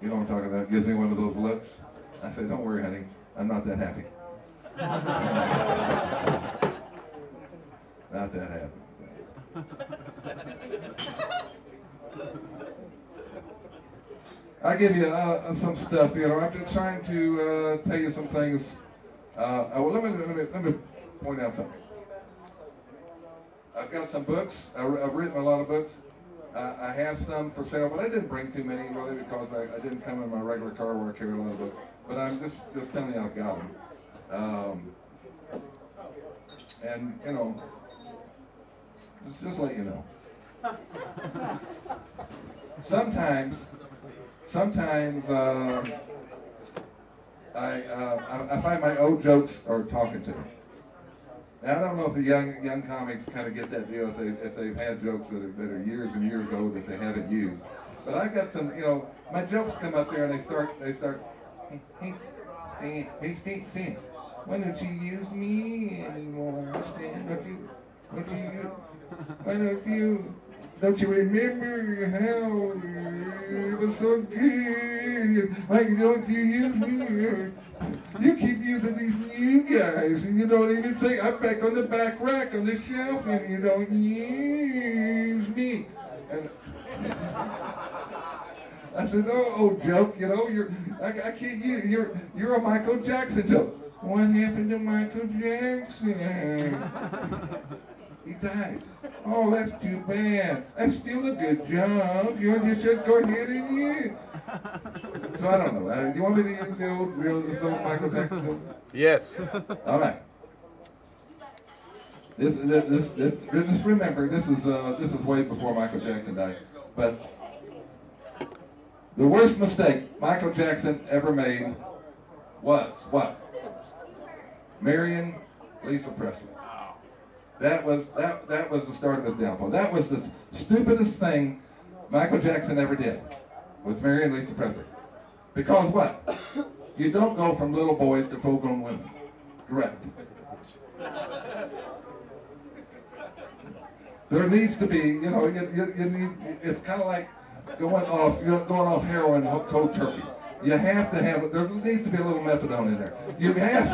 You know what I'm talking about? Gives me one of those looks. I say, don't worry, honey. I'm not that happy. Not that happy. I give you some stuff. You know, I'm just trying to tell you some things. Well, let me point out something. I've got some books. I've written a lot of books. I have some for sale, but I didn't bring too many really because I didn't come in my regular car where I carry a lot of books. But I'm just telling you I've got them. And you know, just let you know. Sometimes I find my old jokes are talking to me. Now, I don't know if the young comics kind of get that deal if they've had jokes that are years and years old that they haven't used. But I've got some, you know, my jokes come up there and they start. Hey, Stan, why don't you use me anymore, Stan? Don't you remember how it was so good? Why don't you use me? You keep using these new guys, and you don't even think I'm back on the back rack on the shelf, and you don't use me. And I said, oh, joke, you know, I can't use you're a Michael Jackson joke. What happened to Michael Jackson? He died. Oh, that's too bad. That's still a good job. You should go ahead and use. So I don't know. Do you want me to use the old Michael Jackson joke? Yes. All right. Just remember, this is way before Michael Jackson died. But the worst mistake Michael Jackson ever made was what? Marrying Lisa Presley. That was the start of his downfall. That was the stupidest thing Michael Jackson ever did, was marrying Lisa Presley. Because what? You don't go from little boys to full-grown women. Correct. There needs to be, you know, you need. It's kind of like going off heroin cold turkey. You have to have. There needs to be a little methadone in there. You have.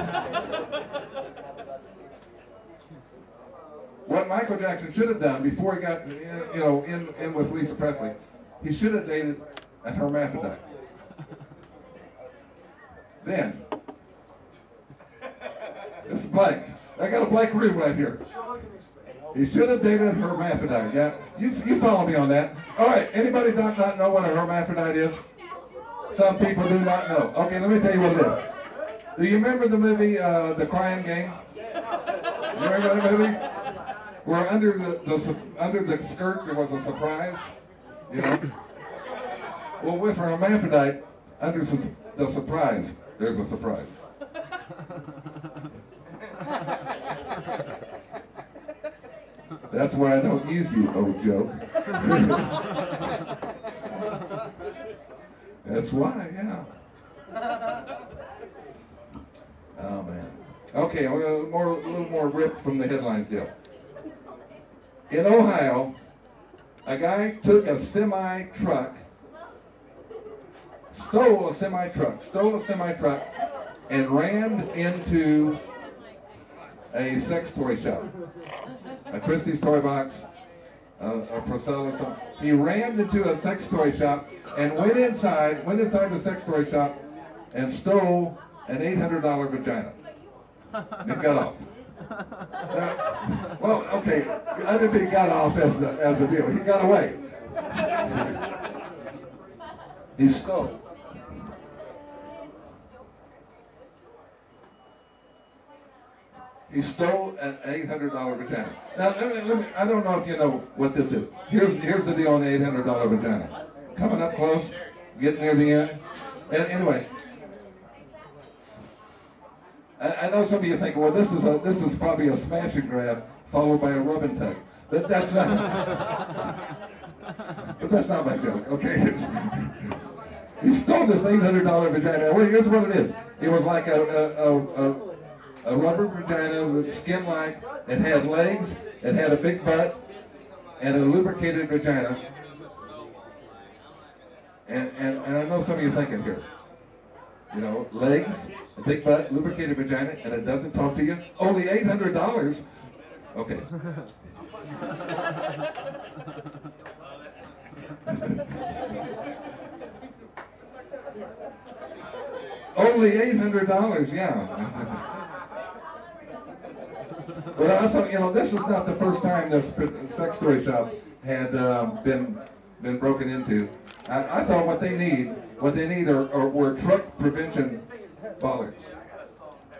What Michael Jackson should have done before he got, in with Lisa Presley, he should have dated a hermaphrodite. Then, it's blank. I got a blank room right here. He should have dated a hermaphrodite. Yeah, you follow me on that. All right. Anybody not know what a hermaphrodite is? Some people do not know. Okay, let me tell you what it is. Do you remember the movie The Crying Game? You remember that movie? Where under the skirt there was a surprise, you know. Well, with a hermaphrodite, under the surprise, there's a surprise. That's why I don't use you, old joke. That's why, yeah. Oh man. Okay, a little more ripped from the headlines deal. In Ohio, a guy took a semi-truck, stole a semi-truck, and ran into a sex toy shop, a Christie's Toy Box, a Priscilla, something. He ran into a sex toy shop and went inside the sex toy shop and stole an $800 vagina and got off. Now, well, okay, I didn't mean got off as a deal. He got away. He stole. He stole an $800 vagina. Now, let me, I don't know if you know what this is. Here's the deal on the $800 vagina. Coming up close, getting near the end. And anyway, I know some of you think, well, this is probably a smash and grab followed by a rub and tug. That's not. But that's not my joke. Okay. He stole this $800 vagina. Well, here's what it is. It was like a rubber vagina with skin-like. It had legs, it had a big butt, and a lubricated vagina. And I know some of you thinking here, you know, legs, a big butt, lubricated vagina, and it doesn't talk to you? Only $800? Okay. Only $800, yeah. But I thought, you know, this is not the first time this sex toy shop had been broken into. I thought what they need were truck prevention bollards,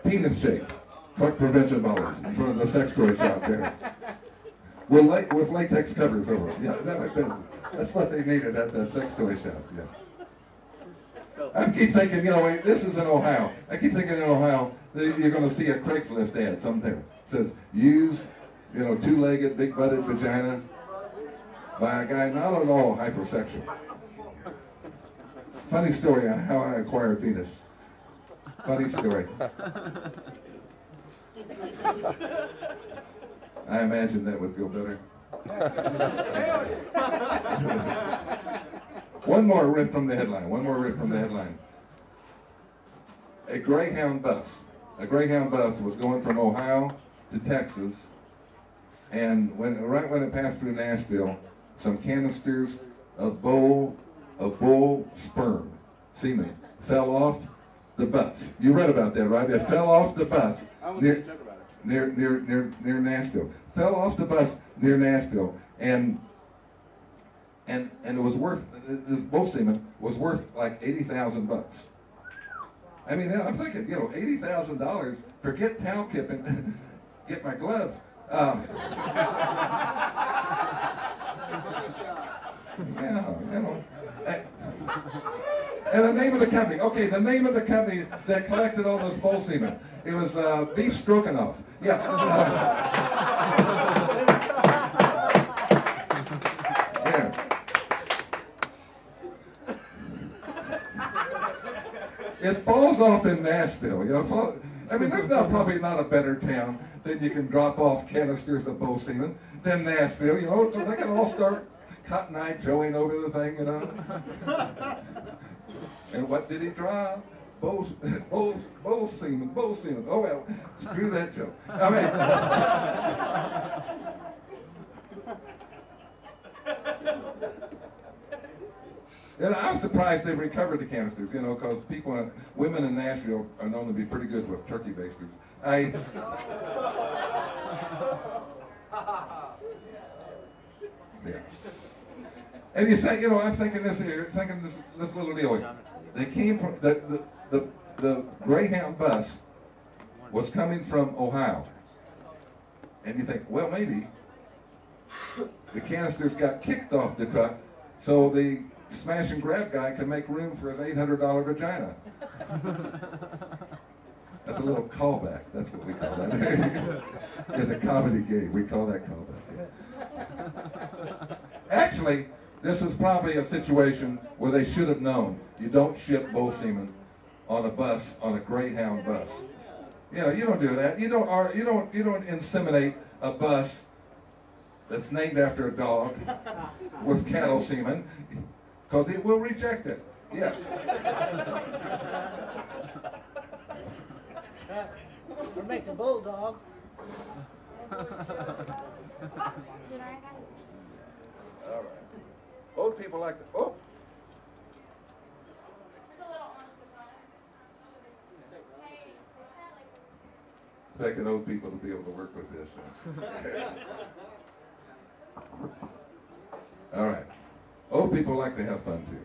penis shaped truck prevention bollards in front of the sex toy shop there, with latex covers over it. Yeah, that's what they needed at the sex toy shop. Yeah. I keep thinking, you know, this is in Ohio. I keep thinking in Ohio you're going to see a Craigslist ad somewhere. It says, use, you know, two-legged, big-butted vagina by a guy not at all hypersexual. Funny story on how I acquired penis. Funny story. I imagine that would feel better. One more rip from the headline. One more rip from the headline. A Greyhound bus. A Greyhound bus was going from Ohio to Texas, and right when it passed through Nashville, some canisters of bull sperm, semen, fell off the bus. You read about that, right? It fell off the bus near Nashville. Fell off the bus near Nashville, and it was worth, this bull semen was worth like $80,000. I mean, I'm thinking, you know, $80,000, forget towel kipping, get my gloves. Yeah, you know. And the name of the company, okay, the name of the company that collected all this bull semen, it was Beef Stroganoff. Yeah. Yeah. It falls off in Nashville, you know. I mean, there's probably not a better town that you can drop off canisters of bull semen than Nashville, you know. They can all start Cotton Eye Joeing over the thing, you know. And what did he drive? Bull semen. Oh well, screw that joke. I mean, and I'm surprised they recovered the canisters, you know, because women in Nashville are known to be pretty good with turkey basters. Yeah. And you say, you know, I'm thinking this little deal. They came from the Greyhound bus was coming from Ohio, and you think, well, maybe the canisters got kicked off the truck, so the smash and grab guy can make room for his $800 vagina. That's a little callback. That's what we call that. In the comedy game, we call that callback. Yeah. Actually, this is probably a situation where they should have known you don't ship bull semen on a bus, on a Greyhound bus. You know, you don't do that. You don't inseminate a bus that's named after a dog with cattle semen, because it will reject it. Yes. We're making bulldog. All right. Old people like to. Oh. Expecting old people to be able to work with this. All right. Old people like to have fun too.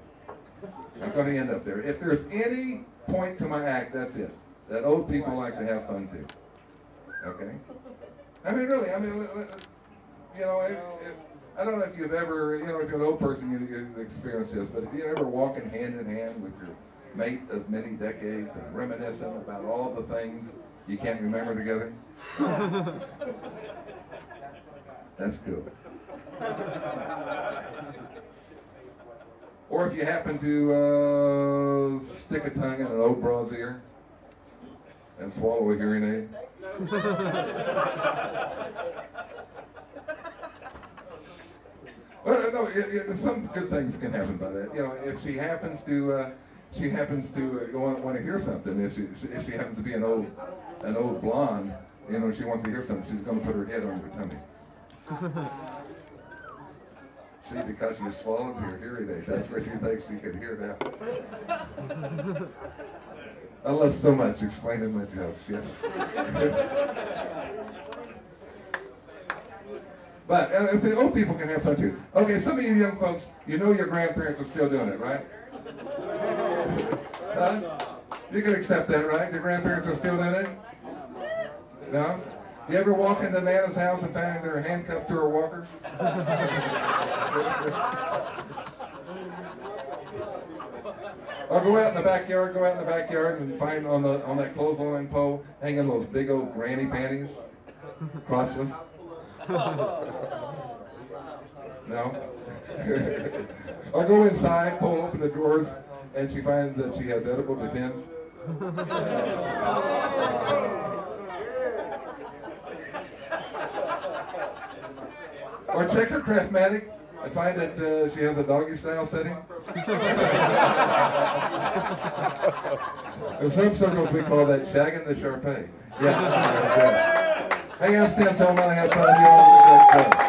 I'm going to end up there. If there's any point to my act, that's it. That old people like to have fun too. Okay? I mean, really, you know, I don't know if you've ever, you know, if you're an old person, you experience this, but if you're ever walking hand in hand with your mate of many decades and reminiscing about all the things you can't remember together, that's cool. Or if you happen to stick a tongue in an old broad's ear and swallow a hearing aid. Well, no, some good things can happen by that. You know, if she happens to want to hear something. If she happens to be an old blonde, you know, she wants to hear something, she's going to put her head on her tummy. See, because she swallowed her hearing aid, that's where she thinks she can hear now. I love so much explaining my jokes, yes. But I say old people can have fun too. Okay, some of you young folks, you know your grandparents are still doing it, right? Huh? You can accept that, right? Your grandparents are still doing it? No? You ever walk into Nana's house and find her handcuffed to her walker? Or go out in the backyard and find on that clothesline pole hanging those big old granny panties, crotchless. No? Or go inside, pull open the drawers, and she finds that she has edible Depends. Or check her Craftmatic and find that she has a doggy style setting. In some circles we call that shagging the Sharpay. Yeah. Hey, I'm Stan Solomon. I have fun. You all